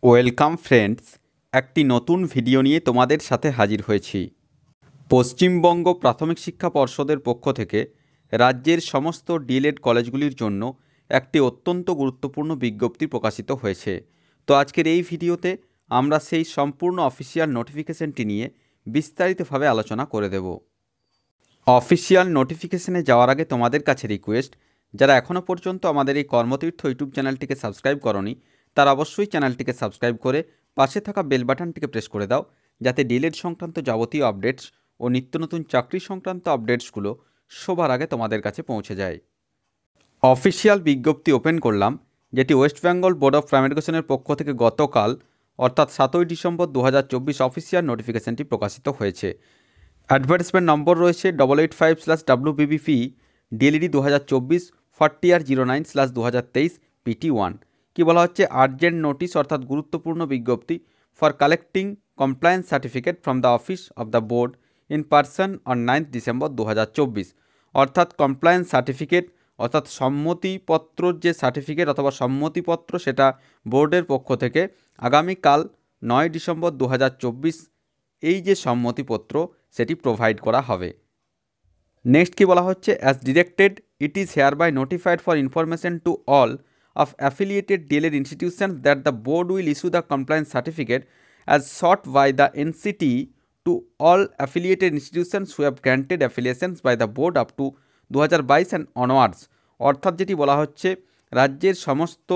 Welcome friends, একটি নতুন video নিয়ে তোমাদের সাথে হাজির হয়েছি। পশ্চিমবঙ্গ প্রাথমিক শিক্ষা পর্ষদের পক্ষ থেকে রাজ্যের সমস্ত ডিএলএড কলেজগুলির জন্য একটি অত্যন্ত গুরুত্বপূর্ণ বিজ্ঞপ্তি প্রকাশিত হয়েছে। তো আজকের এই ভিডিওতে আমরা সেই সম্পূর্ণ অফিসিয়াল নোটিফিকেশনটি নিয়ে বিস্তারিতভাবে আলোচনা করে দেব। অফিসিয়াল নোটিফিকেশনে যাওয়ার আগে তোমাদের কাছে রিকোয়েস্ট, যারা এখনও পর্যন্ত আমাদের এই কর্মতীর্থ ইউটিউব চ্যানেলটিকে সাবস্ক্রাইব করনি, তারা অবশ্যই চ্যানেলটিকে সাবস্ক্রাইব করে পাশে থাকা বেল বাটনটিকে প্রেস করে দাও, যাতে ডিএলএড সংক্রান্ত যাবতীয় আপডেটস ও নিত্য নতুন চাকরি সংক্রান্ত আপডেটসগুলো সবার আগে তোমাদের কাছে পৌঁছে যায়। অফিসিয়াল বিজ্ঞপ্তি ওপেন করলাম, যেটি West Bengal board of primary এডুকেশনের পক্ষ থেকে গতকাল অর্থাৎ 7ই ডিসেম্বর 2024 অফিসিয়াল নোটিফিকেশনটি প্রকাশিত হয়েছে। অ্যাডভার্টাইজমেন্ট নম্বর রয়েছে 885/WBBP ডিএলইডি 2024 40R09/2023 PT1। কি বলা হচ্ছে? আর্জেন্ট নোটিশ অর্থাৎ গুরুত্বপূর্ণ বিজ্ঞপ্তি for collecting compliance certificate from the office of the board in person on 9 December 2024। অর্থাৎ কমপ্লায়েন্স সার্টিফিকেট অর্থাৎ সম্মতিপত্রর যে সার্টিফিকেট অথবা সম্মতিপত্র, সেটা বোর্ডের পক্ষ থেকে আগামীকাল 9 ডিসেম্বর 2024 এই যে সম্মতিপত্র সেটি প্রোভাইড করা হবে। নেক্সট কি বলা হচ্ছে? As directed it is hereby notified for information to all of affiliated DLED institutions that the board will issue the compliance certificate as sought by the NCT to all affiliated institutions who have granted affiliations by the board up to 2022 and onwards। অর্থাৎ যেটি বলা হচ্ছে, রাজ্যের সমস্ত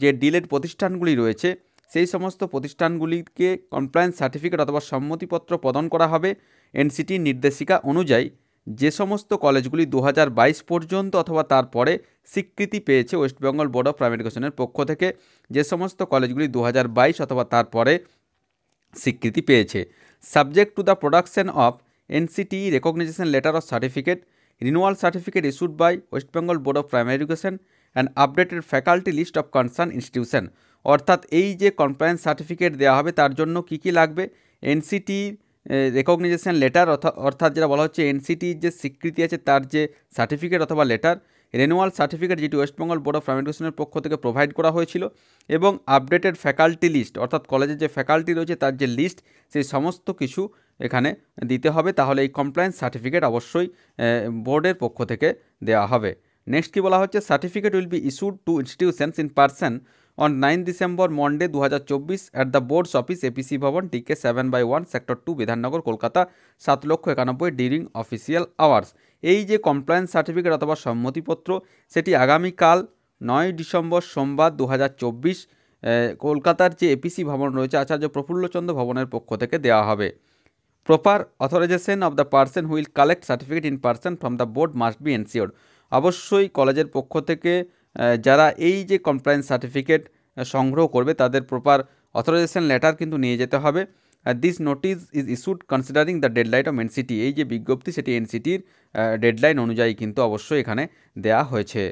যে D.El.Ed প্রতিষ্ঠানগুলি রয়েছে সেই সমস্ত প্রতিষ্ঠানগুলিকে কমপ্লায়েন্স সার্টিফিকেট অথবা সম্মতিপত্র প্রদান করা হবে এনসিটির নির্দেশিকা অনুযায়ী। যে সমস্ত কলেজগুলি 2022 পর্যন্ত অথবা তারপরে স্বীকৃতি পেয়েছে West Bengal board of primary এডুকেশনের পক্ষ থেকে, যে সমস্ত কলেজগুলি 2022 অথবা তারপরে স্বীকৃতি পেয়েছে, subject to the production of NCT recognition letter of certificate, renewal certificate issued by West Bengal board of primary education and updated faculty list of concern institution. অর্থাৎ এই যে কমপ্লায়েন্স সার্টিফিকেট দেওয়া হবে তার জন্য কী কী লাগবে? এনসিটি রেকগনাইজেশন লেটার অর্থাৎ যেটা বলা হচ্ছে এনসিটির যে স্বীকৃতি আছে তার যে সার্টিফিকেট অথবা লেটার, রিনিউয়াল সার্টিফিকেট যেটি West Bengal board of primary এডুকেশনের পক্ষ থেকে প্রোভাইড করা হয়েছিল, এবং আপডেটেড ফ্যাকাল্টি লিস্ট অর্থাৎ কলেজের যে ফ্যাকাল্টি রয়েছে তার যে লিস্ট, সেই সমস্ত কিছু এখানে দিতে হবে। তাহলে এই কমপ্লায়েন্স সার্টিফিকেট অবশ্যই বোর্ডের পক্ষ থেকে দেওয়া হবে। নেক্সট কি বলা হচ্ছে? Certificate will be issued two institutions in person on 9 December Monday 2024 at the board's office APC ভবন TK 7/1 sector 2 Bidhannagar Kolkata 7,91,000 during official hours. এই যে কমপ্লায়েন্স সার্টিফিকেট অথবা সম্মতিপত্র সেটি আগামীকাল 9 ডিসেম্বর সোমবার 2024 কলকাতার যে এপিসি ভবন রয়েছে আচার্য প্রফুল্লচন্দ্র ভবনের পক্ষ থেকে দেওয়া হবে। Proper authorization of the person will collect certificate in person from the board must be ensured. অবশ্যই কলেজের পক্ষ থেকে যারা এই যে কমপ্লায়েন্স সার্টিফিকেট সংগ্রহ করবে তাদের প্রপার অথরাইজেশন লেটার কিন্তু নিয়ে যেতে হবে। This notice is issued considering the deadline of NCT. এই যে বিজ্ঞপ্তি সেটি এনসিটির ডেডলাইন অনুযায়ী কিন্তু অবশ্যই এখানে দেয়া হয়েছে।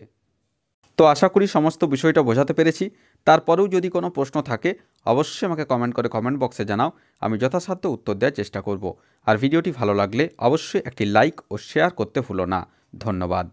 তো আশা করি সমস্ত বিষয়টা বোঝাতে পেরেছি। তারপরেও যদি কোনো প্রশ্ন থাকে অবশ্যই আমাকে কমেন্ট করে কমেন্ট বক্সে জানাও, আমি যথাসাধ্য উত্তর দেওয়ার চেষ্টা করব। আর ভিডিওটি ভালো লাগলে অবশ্যই একটি লাইক ও শেয়ার করতে ভুলো না। ধন্যবাদ।